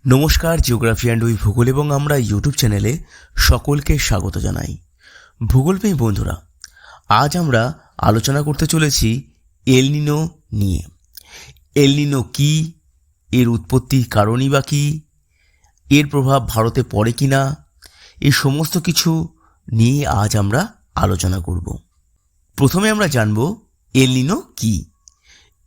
নমস্কার, geography and we ভূগোল এবং আমরা ইউটিউব চ্যানেলে সকলকে স্বাগত জানাই। ভূগোলপ্রেমী বন্ধুরা, আজ আমরা আলোচনা করতে চলেছি এল নিনো নিয়ে। এল নিনো কী, এর উৎপত্তির কারণই বা কী, এর প্রভাব ভারতে পড়ে কি না, এই সমস্ত কিছু নিয়ে আজ আমরা আলোচনা করব। প্রথমে আমরা জানব এল নিনো কী।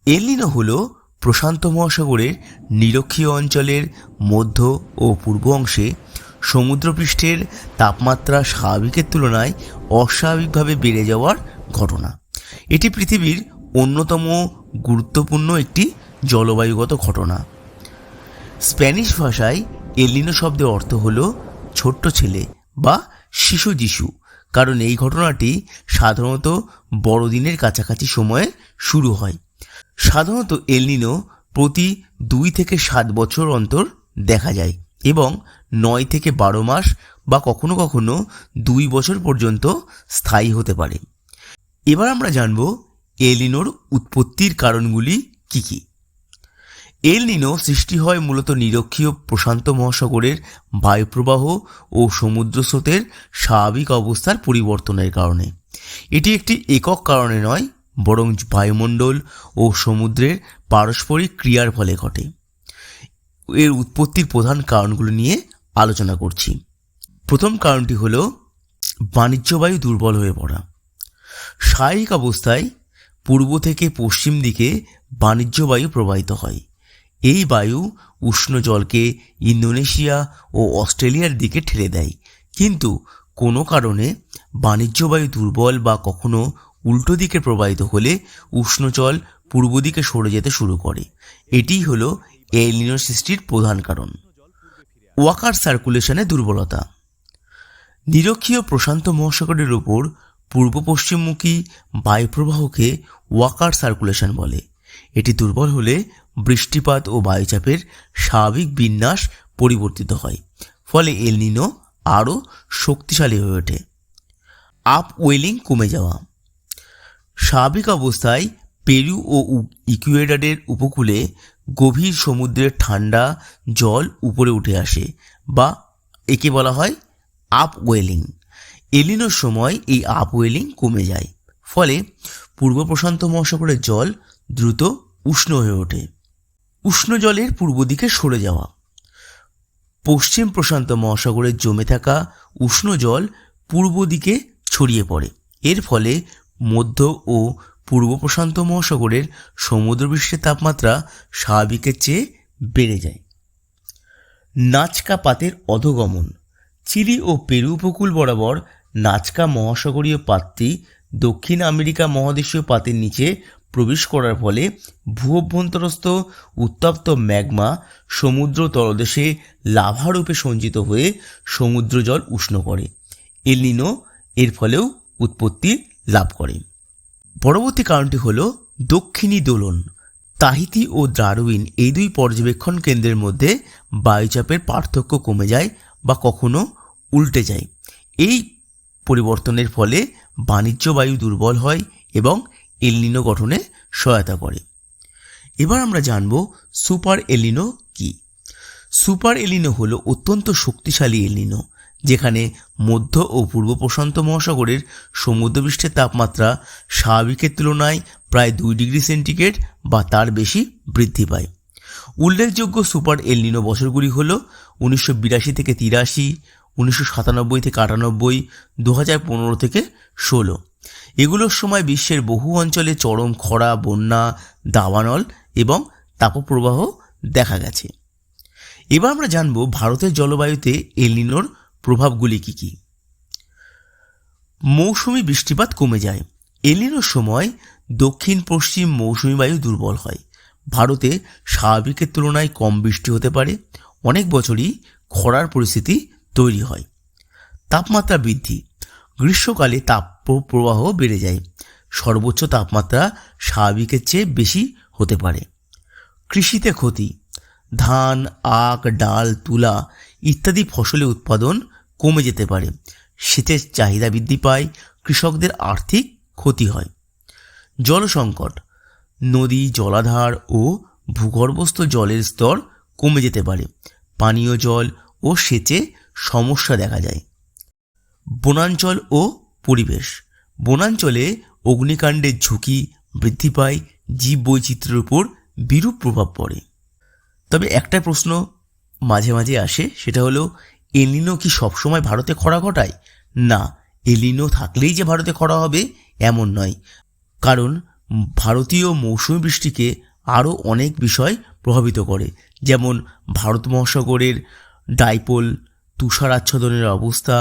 এল নিনো হলো প্রশান্ত মহাসাগরের নিরক্ষীয় অঞ্চলের মধ্য ও পূর্ব অংশে সমুদ্রপৃষ্ঠের তাপমাত্রা স্বাভাবিকের তুলনায় অস্বাভাবিকভাবে বেড়ে যাওয়ার ঘটনা। এটি পৃথিবীর অন্যতম গুরুত্বপূর্ণ একটি জলবায়ুগত ঘটনা। স্প্যানিশ ভাষায় এল নিনো শব্দের অর্থ হল ছোট্ট ছেলে বা শিশু যিশু, কারণ এই ঘটনাটি সাধারণত বড়দিনের কাছাকাছি সময়ে শুরু হয়। সাধারণত এল নিনো প্রতি 2 থেকে 7 বছর অন্তর দেখা যায় এবং 9 থেকে 12 মাস বা কখনো কখনো 2 বছর পর্যন্ত স্থায়ী হতে পারে। এবার আমরা জানব এল নিনোর উৎপত্তির কারণগুলি কি কি। এল নিনো সৃষ্টি হয় মূলত নিরক্ষীয় প্রশান্ত মহাসাগরের বায়ুপ্রবাহ ও সমুদ্র স্রোতের স্বাভাবিক অবস্থার পরিবর্তনের কারণে। এটি একটি একক কারণে নয়, বরং বায়ুমণ্ডল ও সমুদ্রের পারস্পরিক ক্রিয়ার ফলে ঘটে। এর উৎপত্তির প্রধান কারণগুলো নিয়ে আলোচনা করছি। প্রথম কারণটি হল বাণিজ্য বায়ু দুর্বল হয়ে পড়া। স্বাভাবিক অবস্থায় পূর্ব থেকে পশ্চিম দিকে বাণিজ্য বায়ু প্রবাহিত হয়। এই বায়ু উষ্ণ জলকে ইন্দোনেশিয়া ও অস্ট্রেলিয়ার দিকে ঠেলে দেয়, কিন্তু কোনো কারণে বাণিজ্য বায়ু দুর্বল বা কখনো উল্টো দিকে প্রবাহিত হলে উষ্ণ জল পূর্ব দিকে সরে যেতে শুরু করে। এটিই হলো এল নিনো সৃষ্টির প্রধান কারণ। ওয়াকার সার্কুলেশনের দুর্বলতা। নিরক্ষীয় প্রশান্ত মহাসাগরের ওপর পূর্ব পশ্চিমমুখী বায়ুপ্রবাহকে ওয়াকার সার্কুলেশন বলে। এটি দুর্বল হলে বৃষ্টিপাত ও বায়ুচাপের স্বাভাবিক বিন্যাস পরিবর্তিত হয়, ফলে এল নিনো আরও শক্তিশালী হয়ে ওঠে। আপওয়েলিং কমে যাওয়া। স্বাভাবিক অবস্থায় পেরু ও ইকুয়েডরের উপকূলে গভীর সমুদ্রের ঠান্ডা জল উপরে উঠে আসে বা একে বলা হয় আপওয়েলিং। এল নিনোর সময় এই আপওয়েলিং কমে যায়, ফলে পূর্ব প্রশান্ত মহাসাগরের জল দ্রুত উষ্ণ হয়ে ওঠে। উষ্ণ জলের পূর্ব দিকে সরে যাওয়া। পশ্চিম প্রশান্ত মহাসাগরে জমে থাকা উষ্ণ জল পূর্ব দিকে ছড়িয়ে পড়ে। এর ফলে মধ্য ও পূর্ব প্রশান্ত মহাসাগরের সমুদ্রপৃষ্ঠের তাপমাত্রা স্বাভাবিকের চেয়ে বেড়ে যায়। নাজকা পাতের অধোগমন। চিলি ও পেরু উপকূল বরাবর নাজকা মহাসাগরীয় পাতটি দক্ষিণ আমেরিকা মহাদেশীয় পাতের নিচে প্রবেশ করার ফলে ভূঅভ্যন্তরস্থ উত্তপ্ত ম্যাগমা সমুদ্র তলদেশে লাভা রূপে সঞ্চিত হয়ে সমুদ্র জল উষ্ণ করে। এল নিনো এর ফলেও উৎপত্তি লাভ করে। পরবর্তী কারণটি হল দক্ষিণী দোলন। তাহিতি ও ডারউইন এই দুই পর্যবেক্ষণ কেন্দ্রের মধ্যে বায়ুচাপের পার্থক্য কমে যায় বা কখনো উল্টে যায়। এই পরিবর্তনের ফলে বাণিজ্য বায়ু দুর্বল হয় এবং এল নিনো গঠনে সহায়তা করে। এবার আমরা জানব সুপার এল নিনো কি। সুপার এল নিনো হলো অত্যন্ত শক্তিশালী এল নিনো, যেখানে মধ্য ও পূর্ব প্রশান্ত মহাসাগরের সমুদ্রপৃষ্ঠের তাপমাত্রা স্বাভাবিকের তুলনায় প্রায় 2 ডিগ্রি সেন্টিগ্রেড বা তার বেশি বৃদ্ধি পায়। উল্লেখযোগ্য সুপার এল নিনো বছরগুলি হল 1982 থেকে 83, 1997 থেকে 98, 2015 থেকে 16। এগুলোর সময় বিশ্বের বহু অঞ্চলে চরম খরা, বন্যা, দাবানল এবং তাপপ্রবাহ দেখা গেছে। এবার আমরা জানব ভারতের জলবায়ুতে এল নিনোর প্রভাবগুলি কি কি। মৌসুমি বৃষ্টিপাত কমে যায়। এল নিনোর সময় দক্ষিণ পশ্চিম মৌসুমি বায়ু দুর্বল হয়। ভারতে স্বাভাবিকের তুলনায় কম বৃষ্টি হতে পারে। অনেক বছরই খরার পরিস্থিতি তৈরি হয়। তাপমাত্রা বৃদ্ধি। গ্রীষ্মকালে তাপপ্রবাহ বেড়ে যায়। সর্বোচ্চ তাপমাত্রা স্বাভাবিকের চেয়ে বেশি হতে পারে। কৃষিতে ক্ষতি। ধান, আখ, ডাল, তুলা ইত্যাদি ফসলের উৎপাদন কমে যেতে পারে। শীতের চাহিদা বৃদ্ধি পায়, কৃষকদের আর্থিক ক্ষতি হয়। জলসংকট। নদী, জলাধার ও ভূগর্ভস্থ জলের স্তর কমে যেতে পারে। পানীয় জল ও সেচে সমস্যা দেখা যায়। বনাঞ্চল ও পরিবেশ। বনাঞ্চলে অগ্নিকাণ্ডের ঝুঁকি বৃদ্ধি পায়, জীববৈচিত্র্যের উপর বিরূপ প্রভাব পড়ে। তবে একটা প্রশ্ন মাঝে মাঝে আসে, সেটা হলো এল নিনো কি সবসময় ভারতে খরা ঘটায়? না, এল নিনো থাকলেই যে ভারতে খরা হবে এমন নয়, কারণ ভারতীয় মৌসুমী বৃষ্টিকে আরও অনেক বিষয় প্রভাবিত করে, যেমন ভারত মহাসাগরের ডাইপোল, তুষারাচ্ছাদনের অবস্থা,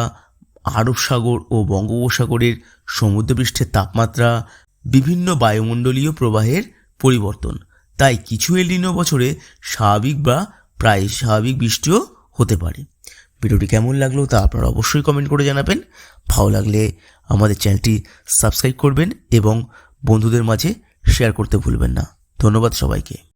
আরব সাগর ও বঙ্গোপসাগরের সমুদ্রপৃষ্ঠের তাপমাত্রা, বিভিন্ন বায়ুমণ্ডলীয় প্রবাহের পরিবর্তন। তাই কিছু এল নিনো বছরে স্বাভাবিক বা প্রায় স্বাভাবিক বৃষ্টিও হতে পারে। ভিডিওটি কেমন লাগলো তা আপনারা অবশ্যই কমেন্ট করে জানাবেন। ভালো লাগলে আমাদের চ্যানেলটি সাবস্ক্রাইব করবেন এবং বন্ধুদের মাঝে শেয়ার করতে ভুলবেন না। ধন্যবাদ সবাইকে।